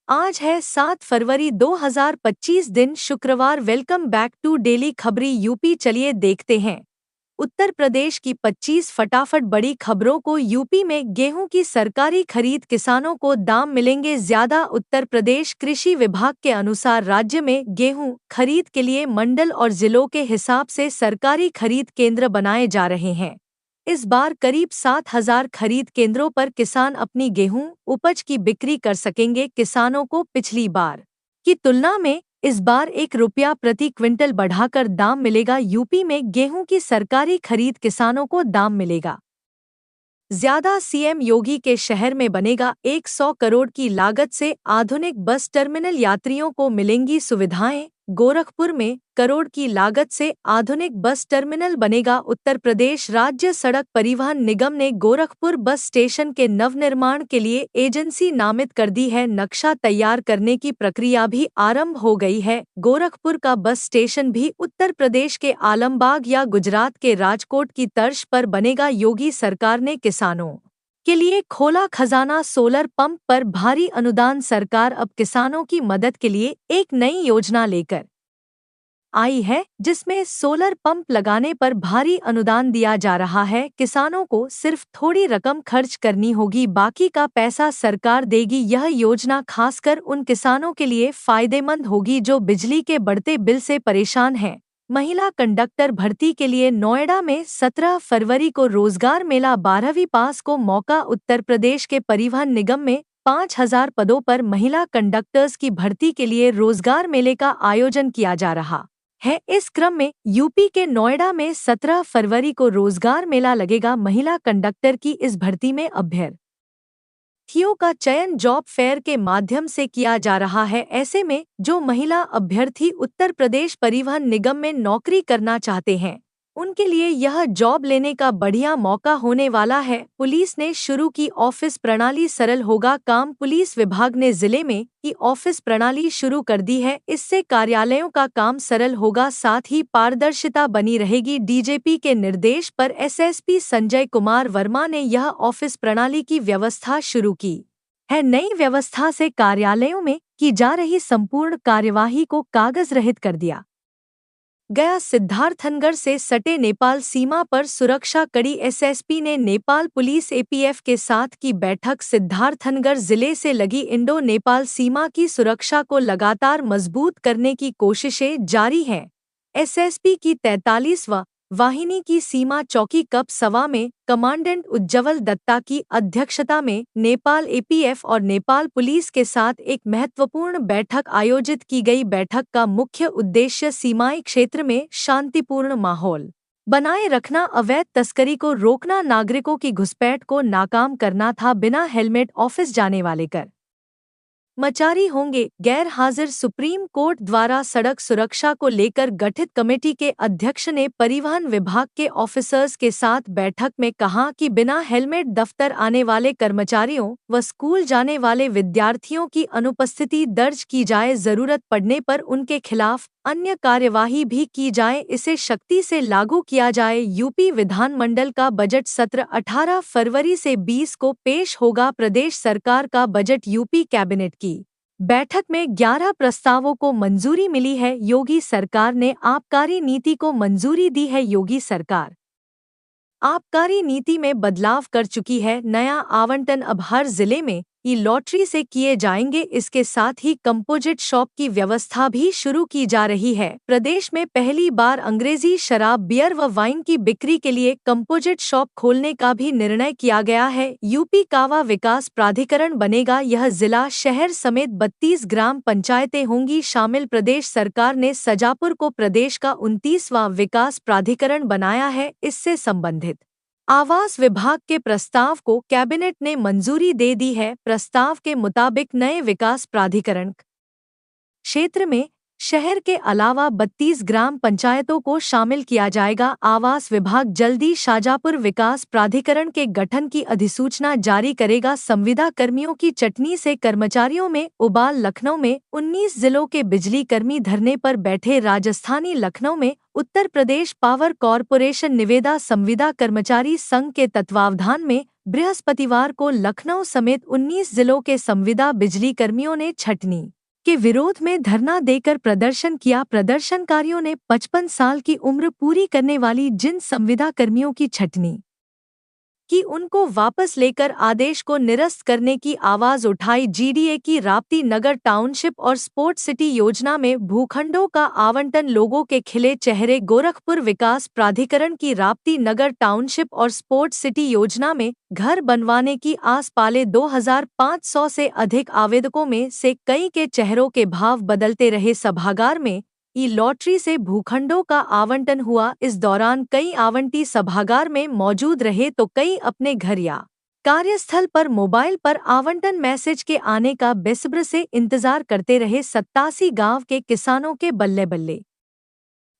आज है 7 फरवरी 2025 दिन शुक्रवार। वेलकम बैक टू डेली खबरी यूपी। चलिए देखते हैं उत्तर प्रदेश की 25 फटाफट बड़ी खबरों को। यूपी में गेहूं की सरकारी खरीद, किसानों को दाम मिलेंगे ज्यादा। उत्तर प्रदेश कृषि विभाग के अनुसार राज्य में गेहूं खरीद के लिए मंडल और जिलों के हिसाब से सरकारी खरीद केंद्र बनाए जा रहे हैं। इस बार करीब 7,000 खरीद केंद्रों पर किसान अपनी गेहूं उपज की बिक्री कर सकेंगे। किसानों को पिछली बार की तुलना में इस बार ₹1 प्रति क्विंटल बढ़ाकर दाम मिलेगा। यूपी में गेहूं की सरकारी खरीद, किसानों को दाम मिलेगा ज्यादा। सीएम योगी के शहर में बनेगा 100 करोड़ की लागत से आधुनिक बस टर्मिनल, यात्रियों को मिलेंगी सुविधाएं। गोरखपुर में करोड़ की लागत से आधुनिक बस टर्मिनल बनेगा। उत्तर प्रदेश राज्य सड़क परिवहन निगम ने गोरखपुर बस स्टेशन के नवनिर्माण के लिए एजेंसी नामित कर दी है। नक्शा तैयार करने की प्रक्रिया भी आरंभ हो गई है। गोरखपुर का बस स्टेशन भी उत्तर प्रदेश के आलमबाग या गुजरात के राजकोट की तर्ज पर बनेगा। योगी सरकार ने किसानों के लिए खोला खजाना, सोलर पंप पर भारी अनुदान। सरकार अब किसानों की मदद के लिए एक नई योजना लेकर आई है, जिसमें सोलर पंप लगाने पर भारी अनुदान दिया जा रहा है। किसानों को सिर्फ थोड़ी रकम खर्च करनी होगी, बाकी का पैसा सरकार देगी। यह योजना खासकर उन किसानों के लिए फायदेमंद होगी जो बिजली के बढ़ते बिल से परेशान हैं। महिला कंडक्टर भर्ती के लिए नोएडा में 17 फरवरी को रोजगार मेला। 12वीं पास को मौका। उत्तर प्रदेश के परिवहन निगम में 5,000 पदों पर महिला कंडक्टर्स की भर्ती के लिए रोजगार मेले का आयोजन किया जा रहा है। इस क्रम में यूपी के नोएडा में 17 फरवरी को रोजगार मेला लगेगा। महिला कंडक्टर की इस भर्ती में अभ्यर्थियों का चयन जॉब फेयर के माध्यम से किया जा रहा है। ऐसे में जो महिला अभ्यर्थी उत्तर प्रदेश परिवहन निगम में नौकरी करना चाहते हैं, उनके लिए यह जॉब लेने का बढ़िया मौका होने वाला है। पुलिस ने शुरू की ऑफिस प्रणाली, सरल होगा काम। पुलिस विभाग ने जिले में की ऑफिस प्रणाली शुरू कर दी है। इससे कार्यालयों का काम सरल होगा, साथ ही पारदर्शिता बनी रहेगी। डीजीपी के निर्देश पर एसएसपी संजय कुमार वर्मा ने यह ऑफिस प्रणाली की व्यवस्था शुरू की है। नई व्यवस्था से कार्यालयों में की जा रही संपूर्ण कार्यवाही को कागज रहित कर दिया गया। सिद्धार्थनगर से सटे नेपाल सीमा पर सुरक्षा कड़ी। एसएसपी ने नेपाल पुलिस एपीएफ के साथ की बैठक। सिद्धार्थनगर जिले से लगी इंडो नेपाल सीमा की सुरक्षा को लगातार मजबूत करने की कोशिशें जारी हैं। एसएसपी की 43वां वाहिनी की सीमा चौकी कप सवा में कमांडेंट उज्जवल दत्ता की अध्यक्षता में नेपाल एपीएफ और नेपाल पुलिस के साथ एक महत्वपूर्ण बैठक आयोजित की गई। बैठक का मुख्य उद्देश्य सीमाई क्षेत्र में शांतिपूर्ण माहौल बनाए रखना, अवैध तस्करी को रोकना, नागरिकों की घुसपैठ को नाकाम करना था। बिना हेलमेट ऑफिस जाने वाले कर मचारी होंगे गैर हाजिर। सुप्रीम कोर्ट द्वारा सड़क सुरक्षा को लेकर गठित कमेटी के अध्यक्ष ने परिवहन विभाग के ऑफिसर्स के साथ बैठक में कहा कि बिना हेलमेट दफ्तर आने वाले कर्मचारियों व स्कूल जाने वाले विद्यार्थियों की अनुपस्थिति दर्ज की जाए। जरूरत पड़ने पर उनके खिलाफ अन्य कार्यवाही भी की जाए। इसे सख्ती से लागू किया जाए। यूपी विधानमंडल का बजट सत्र 18 फरवरी से 20 को पेश होगा। प्रदेश सरकार का बजट। यूपी कैबिनेट की बैठक में 11 प्रस्तावों को मंजूरी मिली है। योगी सरकार ने आबकारी नीति को मंजूरी दी है। योगी सरकार आबकारी नीति में बदलाव कर चुकी है। नया आवंटन अब हर जिले में ई लॉटरी से किए जाएंगे। इसके साथ ही कंपोजिट शॉप की व्यवस्था भी शुरू की जा रही है। प्रदेश में पहली बार अंग्रेजी शराब, बियर व वाइन की बिक्री के लिए कंपोजिट शॉप खोलने का भी निर्णय किया गया है। यूपी कावा विकास प्राधिकरण बनेगा। यह जिला, शहर समेत 32 ग्राम पंचायतें होंगी शामिल। प्रदेश सरकार ने सजापुर को प्रदेश का 29वां विकास प्राधिकरण बनाया है। इससे संबंधित आवास विभाग के प्रस्ताव को कैबिनेट ने मंजूरी दे दी है। प्रस्ताव के मुताबिक नए विकास प्राधिकरण क्षेत्र में शहर के अलावा 32 ग्राम पंचायतों को शामिल किया जाएगा। आवास विभाग जल्दी शाजापुर विकास प्राधिकरण के गठन की अधिसूचना जारी करेगा। संविदा कर्मियों की चटनी से कर्मचारियों में उबाल। लखनऊ में 19 जिलों के बिजली कर्मी धरने पर बैठे। राजस्थानी लखनऊ में उत्तर प्रदेश पावर कॉरपोरेशन निवेदा संविदा कर्मचारी संघ के तत्वावधान में बृहस्पतिवार को लखनऊ समेत 19 जिलों के संविदा बिजली कर्मियों ने छटनी के विरोध में धरना देकर प्रदर्शन किया। प्रदर्शनकारियों ने 55 साल की उम्र पूरी करने वाली जिन संविदा कर्मियों की छटनी कि उनको वापस लेकर आदेश को निरस्त करने की आवाज उठाई। जीडीए की राप्ती नगर टाउनशिप और स्पोर्ट सिटी योजना में भूखंडों का आवंटन। लोगों के खिले चेहरे। गोरखपुर विकास प्राधिकरण की राप्ती नगर टाउनशिप और स्पोर्ट सिटी योजना में घर बनवाने की आस पाले 2500 से अधिक आवेदकों में से कई के चेहरों के भाव बदलते रहे। सभागार में ई लॉटरी से भूखंडों का आवंटन हुआ। इस दौरान कई आवंटी सभागार में मौजूद रहे तो कई अपने घर या कार्यस्थल पर मोबाइल पर आवंटन मैसेज के आने का बेसब्र से इंतजार करते रहे। 87 गांव के किसानों के बल्ले बल्ले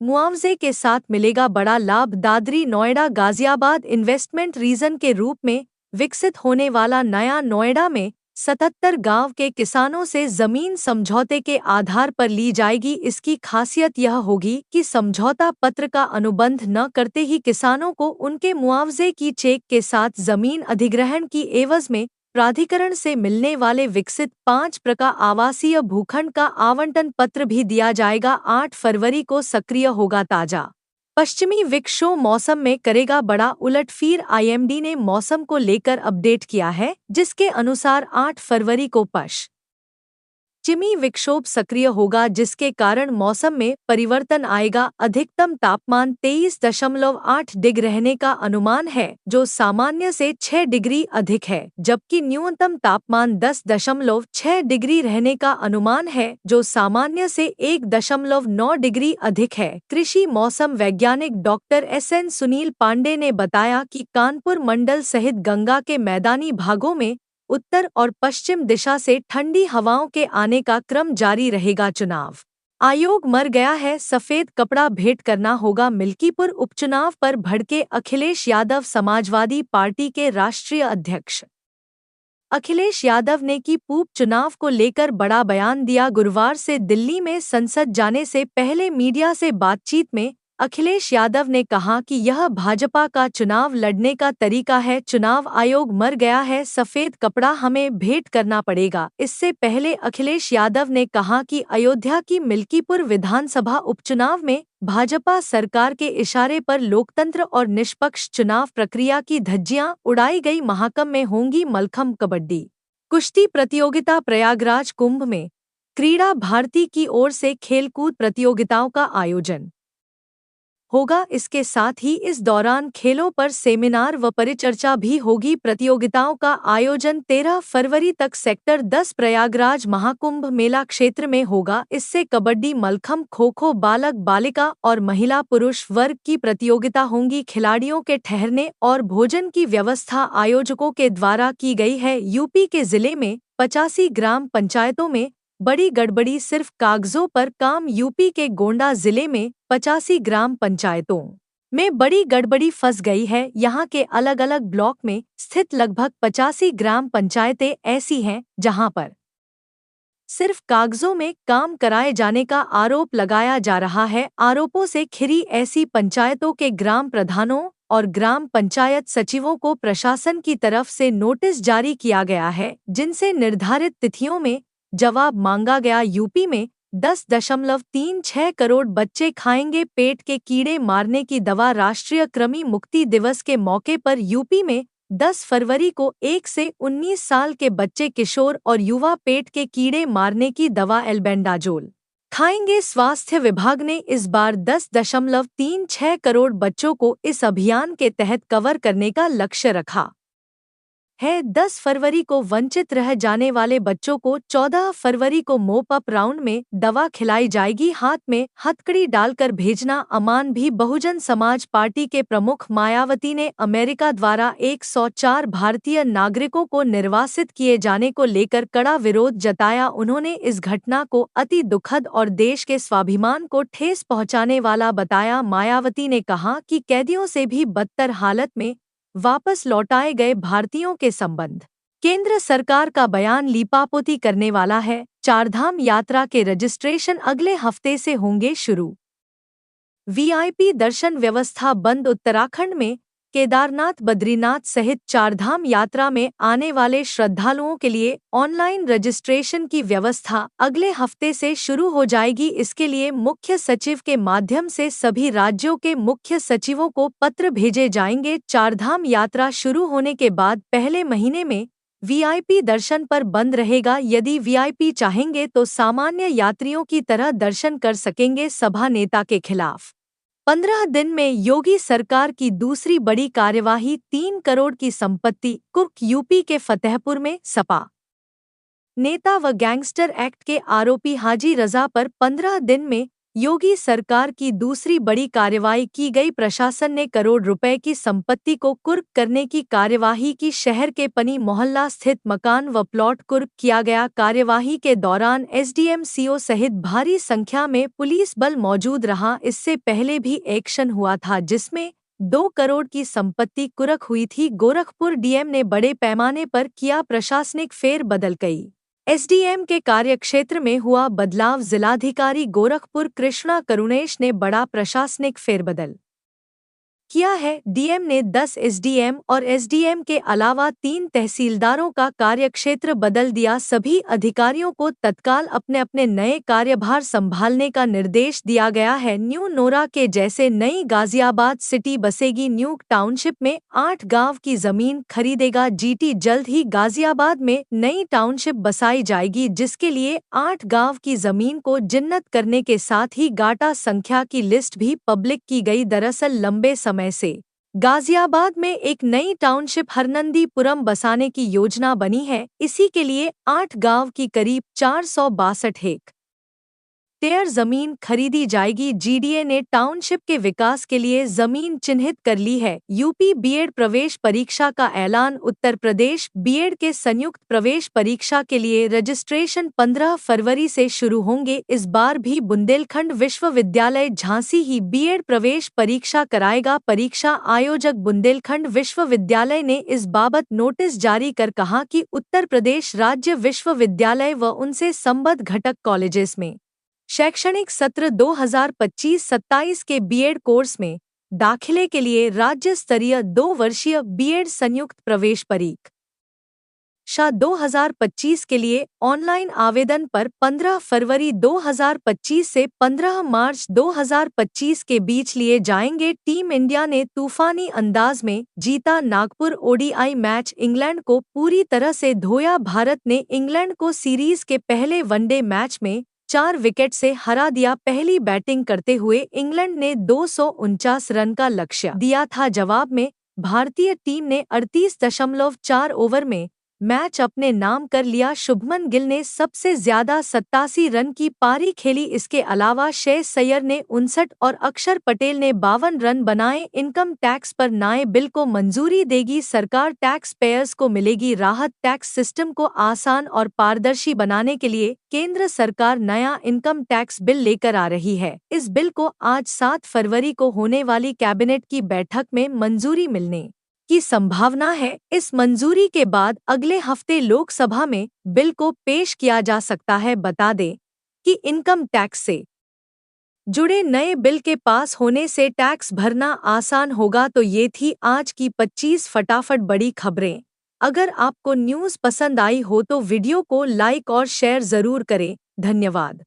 मुआवजे के साथ मिलेगा बड़ा लाभ। दादरी नोएडा गाजियाबाद इन्वेस्टमेंट रीजन के रूप में विकसित होने वाला नया नोएडा में 77 गांव के किसानों से जमीन समझौते के आधार पर ली जाएगी। इसकी खासियत यह होगी कि समझौता पत्र का अनुबंध न करते ही किसानों को उनके मुआवजे की चेक के साथ जमीन अधिग्रहण की एवज में प्राधिकरण से मिलने वाले विकसित 5 प्रकार आवासीय भूखंड का आवंटन पत्र भी दिया जाएगा। 8 फरवरी को सक्रिय होगा ताजा पश्चिमी विक्षोभ। मौसम में करेगा बड़ा उलटफेर। आईएमडी ने मौसम को लेकर अपडेट किया है, जिसके अनुसार 8 फरवरी को पश्चिमी विक्षोभ सक्रिय होगा, जिसके कारण मौसम में परिवर्तन आएगा। अधिकतम तापमान 23.8 डिग्री रहने का अनुमान है, जो सामान्य से 6 डिग्री अधिक है, जबकि न्यूनतम तापमान 10.6 डिग्री रहने का अनुमान है, जो सामान्य से 1.9 डिग्री अधिक है। कृषि मौसम वैज्ञानिक डॉक्टर SN सुनील पांडे ने बताया कि कानपुर मंडल सहित गंगा के मैदानी भागों में उत्तर और पश्चिम दिशा से ठंडी हवाओं के आने का क्रम जारी रहेगा। चुनाव आयोग मर गया है, सफेद कपड़ा भेंट करना होगा। मिल्कीपुर उपचुनाव पर भड़के अखिलेश यादव। समाजवादी पार्टी के राष्ट्रीय अध्यक्ष अखिलेश यादव ने की उप चुनाव को लेकर बड़ा बयान दिया। गुरुवार से दिल्ली में संसद जाने से पहले मीडिया से बातचीत में अखिलेश यादव ने कहा कि यह भाजपा का चुनाव लड़ने का तरीका है। चुनाव आयोग मर गया है, सफेद कपड़ा हमें भेंट करना पड़ेगा। इससे पहले अखिलेश यादव ने कहा कि अयोध्या की मिल्कीपुर विधानसभा उपचुनाव में भाजपा सरकार के इशारे पर लोकतंत्र और निष्पक्ष चुनाव प्रक्रिया की धज्जियां उड़ाई गई। महाकुंभ में होंगी मलखंभ कबड्डी कुश्ती प्रतियोगिता। प्रयागराज कुंभ में क्रीड़ा भारती की ओर से खेलकूद प्रतियोगिताओं का आयोजन होगा। इसके साथ ही इस दौरान खेलों पर सेमिनार व परिचर्चा भी होगी। प्रतियोगिताओं का आयोजन 13 फरवरी तक सेक्टर 10 प्रयागराज महाकुंभ मेला क्षेत्र में होगा। इससे कबड्डी, मलखंभ, खो-खो, बालक बालिका और महिला पुरुष वर्ग की प्रतियोगिता होंगी। खिलाड़ियों के ठहरने और भोजन की व्यवस्था आयोजकों के द्वारा की गई है। यूपी के जिले में 85 ग्राम पंचायतों में बड़ी गड़बड़ी, सिर्फ कागजों पर काम। यूपी के गोंडा जिले में 85 ग्राम पंचायतों में बड़ी गड़बड़ी फंस गई है। यहाँ के अलग अलग ब्लॉक में स्थित लगभग 85 ग्राम पंचायतें ऐसी हैं जहाँ पर सिर्फ कागजों में काम कराए जाने का आरोप लगाया जा रहा है। आरोपों से घिरी ऐसी पंचायतों के ग्राम प्रधानों और ग्राम पंचायत सचिवों को प्रशासन की तरफ से नोटिस जारी किया गया है, जिनसे निर्धारित तिथियों में जवाब मांगा गया। यूपी में 10.36 करोड़ बच्चे खाएंगे पेट के कीड़े मारने की दवा। राष्ट्रीय कृमि मुक्ति दिवस के मौके पर यूपी में 10 फरवरी को 1 से 19 साल के बच्चे, किशोर और युवा पेट के कीड़े मारने की दवा एल्बेंडाजोल खाएंगे। स्वास्थ्य विभाग ने इस बार 10.36 करोड़ बच्चों को इस अभियान के तहत कवर करने का लक्ष्य रखा है। 10 फरवरी को वंचित रह जाने वाले बच्चों को 14 फरवरी को मोप अप राउंड में दवा खिलाई जाएगी। हाथ में हथकड़ी डालकर भेजना अमान भी। बहुजन समाज पार्टी के प्रमुख मायावती ने अमेरिका द्वारा 104 भारतीय नागरिकों को निर्वासित किए जाने को लेकर कड़ा विरोध जताया। उन्होंने इस घटना को अति दुखद और देश के स्वाभिमान को ठेस पहुंचाने वाला बताया। मायावती ने कहा कि कैदियों से भी बदतर हालत में वापस लौटाए गए भारतीयों के संबंध केंद्र सरकार का बयान लीपापोती करने वाला है। चारधाम यात्रा के रजिस्ट्रेशन अगले हफ्ते से होंगे शुरू। वीआईपी दर्शन व्यवस्था बंद। उत्तराखंड में केदारनाथ, बद्रीनाथ सहित चारधाम यात्रा में आने वाले श्रद्धालुओं के लिए ऑनलाइन रजिस्ट्रेशन की व्यवस्था अगले हफ्ते से शुरू हो जाएगी। इसके लिए मुख्य सचिव के माध्यम से सभी राज्यों के मुख्य सचिवों को पत्र भेजे जाएंगे। चारधाम यात्रा शुरू होने के बाद पहले महीने में वीआईपी दर्शन पर बंद रहेगा। यदि वीआईपी चाहेंगे तो सामान्य यात्रियों की तरह दर्शन कर सकेंगे। सभा नेता के खिलाफ 15 दिन में योगी सरकार की दूसरी बड़ी कार्यवाही। 3 करोड़ की संपत्ति कुर्क। यूपी के फतेहपुर में सपा नेता व गैंगस्टर एक्ट के आरोपी हाजी रजा पर 15 दिन में योगी सरकार की दूसरी बड़ी कार्यवाही की गई। प्रशासन ने करोड़ रुपए की संपत्ति को कुर्क करने की कार्यवाही की। शहर के पनी मोहल्ला स्थित मकान व प्लॉट कुर्क किया गया। कार्यवाही के दौरान एसडीएम, सीओ सहित भारी संख्या में पुलिस बल मौजूद रहा। इससे पहले भी एक्शन हुआ था जिसमें 2 करोड़ की संपत्ति कुर्क हुई थी। गोरखपुर डीएम ने बड़े पैमाने पर किया प्रशासनिक फेरबदल। कई एसडीएम के कार्यक्षेत्र में हुआ बदलाव। जिलाधिकारी गोरखपुर कृष्णा करुणेश ने बड़ा प्रशासनिक फेरबदल किया है। डीएम ने 10 एसडीएम और एसडीएम के अलावा 3 तहसीलदारों का कार्यक्षेत्र बदल दिया। सभी अधिकारियों को तत्काल अपने अपने नए कार्यभार संभालने का निर्देश दिया गया है। न्यू नोरा के जैसे नई गाजियाबाद सिटी बसेगी। न्यू टाउनशिप में 8 गांव की जमीन खरीदेगा जीटी। जल्द ही गाजियाबाद में नई टाउनशिप बसाई जाएगी जिसके लिए 8 गांव की जमीन को जिन्नत करने के साथ ही गाटा संख्या की लिस्ट भी पब्लिक की गई। दरअसल लंबे समय से गाजियाबाद में एक नई टाउनशिप हरनंदीपुरम बसाने की योजना बनी है। इसी के लिए 8 गांव की करीब 462 हेक्टेयर जमीन खरीदी जाएगी। जीडीए ने टाउनशिप के विकास के लिए जमीन चिन्हित कर ली है। यूपी बीएड प्रवेश परीक्षा का ऐलान। उत्तर प्रदेश बीएड के संयुक्त प्रवेश परीक्षा के लिए रजिस्ट्रेशन 15 फरवरी से शुरू होंगे। इस बार भी बुंदेलखंड विश्वविद्यालय झांसी ही बीएड प्रवेश परीक्षा कराएगा। परीक्षा आयोजक बुंदेलखंड विश्वविद्यालय ने इस बाबत नोटिस जारी कर कहा कि उत्तर प्रदेश राज्य विश्वविद्यालय व उनसे संबद्ध घटक कॉलेजेस में शैक्षणिक सत्र 2025-27 के बीएड कोर्स में दाखिले के लिए राज्य स्तरीय 2 वर्षीय बीएड संयुक्त प्रवेश परीक्षा 2025 के लिए ऑनलाइन आवेदन पर 15 फरवरी 2025 से 15 मार्च 2025 के बीच लिए जाएंगे। टीम इंडिया ने तूफानी अंदाज में जीता नागपुर ओडीआई मैच। इंग्लैंड को पूरी तरह से धोया। भारत ने इंग्लैंड को सीरीज के पहले वनडे मैच में 4 विकेट से हरा दिया। पहली बैटिंग करते हुए इंग्लैंड ने 249 रन का लक्ष्य दिया था। जवाब में भारतीय टीम ने 38.4 ओवर में मैच अपने नाम कर लिया। शुभमन गिल ने सबसे ज्यादा 87 रन की पारी खेली। इसके अलावा श्रेयस अय्यर ने 59 और अक्षर पटेल ने 52 रन बनाए। इनकम टैक्स पर नए बिल को मंजूरी देगी सरकार। टैक्स पेयर्स को मिलेगी राहत। टैक्स सिस्टम को आसान और पारदर्शी बनाने के लिए केंद्र सरकार नया इनकम टैक्स बिल लेकर आ रही है। इस बिल को आज 7 फरवरी को होने वाली कैबिनेट की बैठक में मंजूरी मिलने की संभावना है। इस मंजूरी के बाद अगले हफ्ते लोकसभा में बिल को पेश किया जा सकता है। बता दें कि इनकम टैक्स से जुड़े नए बिल के पास होने से टैक्स भरना आसान होगा। तो ये थी आज की 25 फटाफट बड़ी खबरें। अगर आपको न्यूज़ पसंद आई हो तो वीडियो को लाइक और शेयर जरूर करें। धन्यवाद।